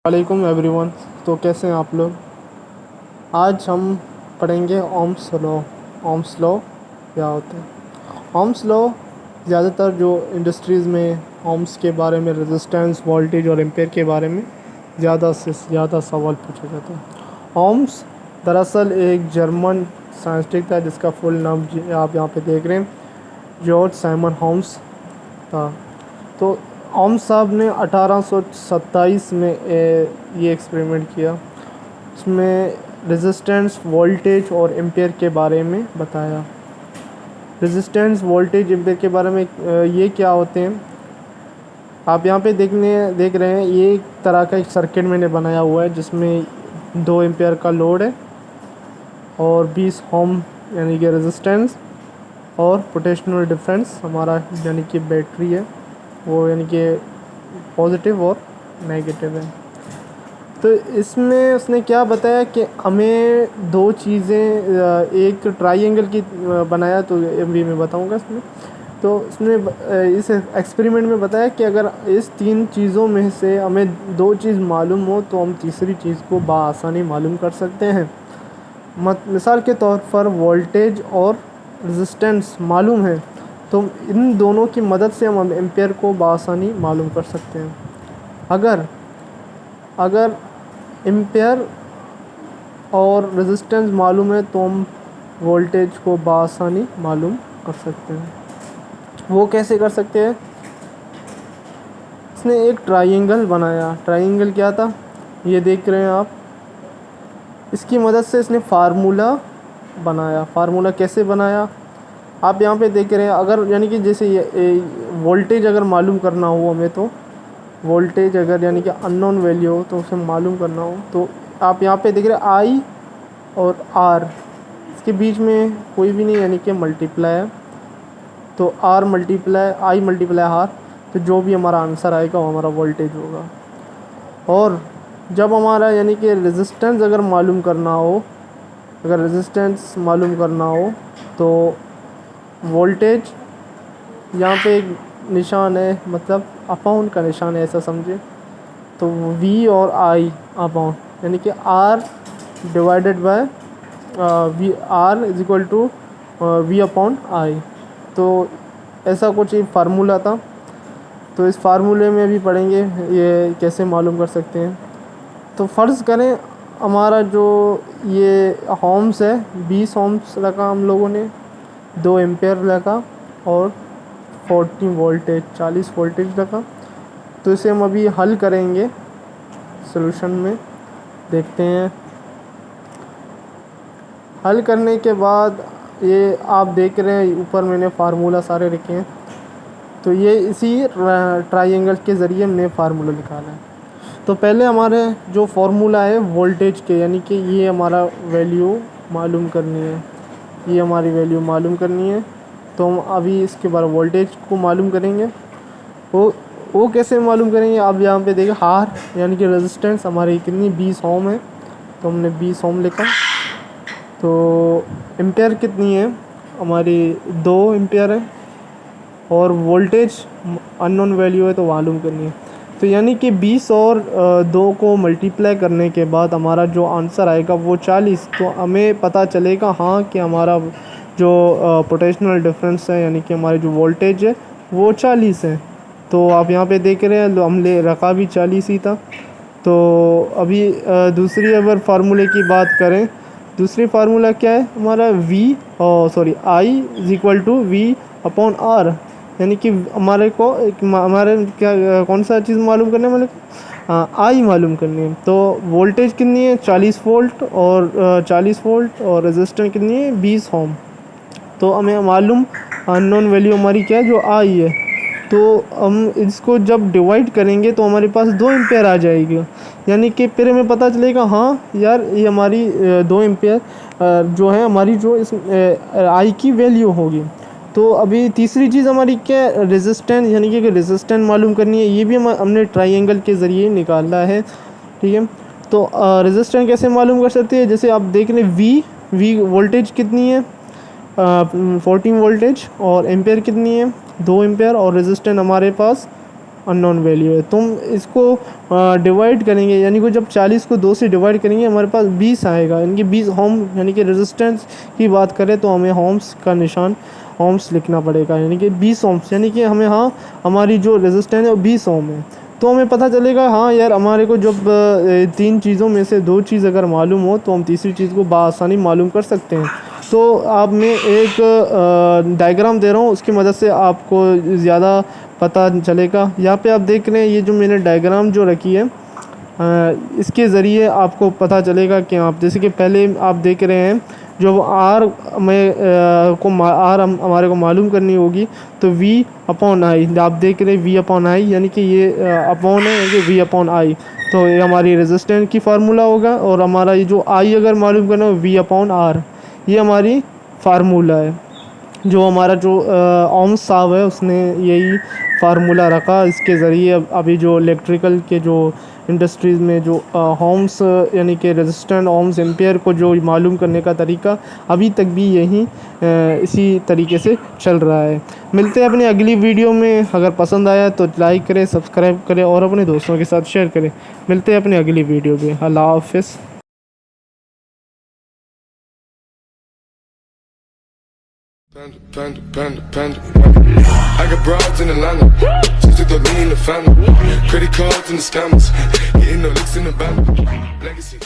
वालेकुम एवरीवन। तो कैसे हैं आप लोग। आज हम पढ़ेंगे ओम्स लॉ। ओम्स लॉ क्या होता है। ओम्स लॉ ज़्यादातर जो इंडस्ट्रीज़ में ओम्स के बारे में, रेजिस्टेंस, वोल्टेज और एम्पेयर के बारे में ज़्यादा से ज़्यादा सवाल पूछा जाता है। ओम्स दरअसल एक जर्मन साइंटिस्ट था जिसका फुल नाम आप यहाँ पे देख रहे हैं, जॉर्ज साइमन ओम्स था। तो ओम्स साहब ने 1827 में ये एक्सपेरिमेंट किया। उसमें रेजिस्टेंस, वोल्टेज और एम्पेयर के बारे में बताया। रेजिस्टेंस, वोल्टेज, एम्पेयर के बारे में ये क्या होते हैं आप यहाँ पे देख रहे हैं। ये एक तरह का एक सर्किट मैंने बनाया हुआ है जिसमें 2 एम्पेयर का लोड है और 20 ओम यानी कि रेजिस्टेंस और पोटेंशियल डिफरेंस हमारा यानी कि बैटरी है, वो यानी कि पॉजिटिव और नेगेटिव है। तो इसमें उसने क्या बताया कि हमें 2 चीज़ें, एक ट्रायंगल की बनाया, तो अभी मैं बताऊंगा इसमें। तो उसने इस एक्सपेरिमेंट में बताया कि अगर इस 3 चीज़ों में से हमें 2 चीज़ मालूम हो तो हम तीसरी चीज़ को बआसानी मालूम कर सकते हैं। मिसाल के तौर पर वोल्टेज और रेजिस्टेंस मालूम है तो इन दोनों की मदद से हम एम्पेयर को बआसानी मालूम कर सकते हैं। अगर एम्पेयर और रेजिस्टेंस मालूम है तो हम वोल्टेज को बआसानी मालूम कर सकते हैं। वो कैसे कर सकते हैं। इसने एक ट्रायंगल बनाया। ट्रायंगल क्या था ये देख रहे हैं आप। इसकी मदद से इसने फार्मूला बनाया। फार्मूला कैसे बनाया आप यहाँ पे देख रहे हैं। अगर यानी कि जैसे ये वोल्टेज अगर मालूम करना हो हमें, तो वोल्टेज अगर यानी कि अननोन वैल्यू हो तो उसे मालूम करना हो तो आप यहाँ पे देख रहे हैं आई और आर, इसके बीच में कोई भी नहीं यानी कि मल्टीप्लाई है। तो R multiply I multiply R, तो जो भी हमारा आंसर आएगा वो हमारा वोल्टेज होगा। और जब हमारा यानी कि रेजिस्टेंस अगर मालूम करना हो, अगर रेजिस्टेंस मालूम करना हो तो वोल्टेज यहाँ पे एक निशान है, मतलब अपॉन का निशान है ऐसा समझे। तो V और I अपॉन यानी कि R divided by V R is equal to V upon I। तो ऐसा कुछ एक फार्मूला था। तो इस फार्मूले में भी पढ़ेंगे ये कैसे मालूम कर सकते हैं। तो फ़र्ज़ करें हमारा जो ये ओम्स है 20 ओम्स रखा हम लोगों ने, 2 एम्पेयर रखा और 40 वोल्टेज 40 वोल्टेज रखा। तो इसे हम अभी हल करेंगे, सॉल्यूशन में देखते हैं। हल करने के बाद ये आप देख रहे हैं ऊपर मैंने फार्मूला सारे लिखे हैं। तो ये इसी ट्रायंगल के ज़रिए हमने फार्मूला निकाला है। तो पहले हमारे जो फार्मूला है वोल्टेज के, यानी कि ये हमारा वैल्यू मालूम करनी है, ये हमारी वैल्यू मालूम करनी है। तो हम अभी इसके बाद वोल्टेज को मालूम करेंगे। वो कैसे मालूम करेंगे आप यहाँ पे देखें। हार यानी कि रेजिस्टेंस हमारी कितनी 20 ओम है, तो हमने 20 ओम लिखा। तो एम्पेयर कितनी है हमारी 2 एम्पेयर है और वोल्टेज अननोन वैल्यू है तो मालूम करनी है। तो यानी कि 20 और 2 को मल्टीप्लाई करने के बाद हमारा जो आंसर आएगा वो 40। तो हमें पता चलेगा हाँ कि हमारा जो पोटेंशियल डिफरेंस है यानी कि हमारी जो वोल्टेज है वो 40 है। तो आप यहाँ पे देख रहे हैं हमने रखा भी 40 ही था। तो अभी दूसरी अगर फार्मूले की बात करें, दूसरी फार्मूला क्या है हमारा I is equal to V upon R। यानी कि हमारे को हमारे क्या कौन सा चीज़ मालूम करने वाले आई मालूम करनी है। तो वोल्टेज कितनी है 40 वोल्ट और 40 वोल्ट और रेजिस्टेंस कितनी है 20 ओम। तो हमें मालूम अननोन वैल्यू हमारी क्या है जो आई है। तो हम इसको जब डिवाइड करेंगे तो हमारे पास 2 एम्पेयर आ जाएगी। यानी कि फिर हमें पता चलेगा हाँ यार ये हमारी 2 एम्पेयर जो है हमारी जो इस आई की वैल्यू होगी। तो अभी तीसरी चीज़ हमारी क्या है रेजिस्टेंस, यानी कि रेजिस्टेंस मालूम करनी है। ये भी हमने ट्रायंगल के ज़रिए निकाला है, ठीक है। तो रेजिस्टेंस कैसे मालूम कर सकते हैं, जैसे आप देख रहे हैं वी वोल्टेज कितनी है 14 वोल्टेज और एम्पेयर कितनी है 2 एम्पेयर और रेजिस्टेंस हमारे पास अननोन वैल्यू है। तुम इसको डिवाइड करेंगे, यानी कि जब 40 को 2 से डिवाइड करेंगे हमारे पास 20 आएगा, यानी कि 20 ओम, यानी कि रेजिस्टेंस की बात करें तो हमें ओम्स का निशान ओम्स लिखना पड़ेगा, यानी कि 20 ओम्स, यानी कि हमें हाँ हमारी जो रेजिस्टेंस है वो 20 ओम है। तो हमें पता चलेगा हाँ यार हमारे को जब 3 चीज़ों में से 2 चीज़ अगर मालूम हो तो हम तीसरी चीज़ को बआसानी मालूम कर सकते हैं। तो आप मैं एक डायग्राम दे रहा हूँ, उसकी मदद से आपको ज़्यादा पता चलेगा। यहाँ पे आप देख रहे हैं ये जो मैंने डायग्राम जो रखी है, इसके ज़रिए आपको पता चलेगा कि आप जैसे कि पहले आप देख रहे हैं जो आर में आर हमारे को मालूम करनी होगी, तो वी अपॉन आई आप देख रहे हैं वी अपॉन आई, यानी कि ये अपॉन है, यानी कि वी अपॉन आई, तो ये हमारी रेजिस्टेंस की फार्मूला होगा। और हमारा ये जो आई अगर मालूम करना हो वी अपॉन आर, ये हमारी फार्मूला है। जो हमारा जो ओम्स साहब है उसने यही फार्मूला रखा, इसके ज़रिए अभी जो इलेक्ट्रिकल के जो इंडस्ट्रीज़ में जो ओम्स यानी कि रेजिस्टेंस ओम्स एम्पियर को जो मालूम करने का तरीका अभी तक भी यही इसी तरीके से चल रहा है। मिलते हैं अपनी अगली वीडियो में। अगर पसंद आया तो लाइक करें, सब्सक्राइब करें और अपने दोस्तों के साथ शेयर करें। मिलते हैं अपनी अगली वीडियो में। अल्लाह हाफ़िज़। Panda. I got broads in Atlanta, just took the lean in the family. Credit cards and the scammers, getting no licks in the band. Legacy.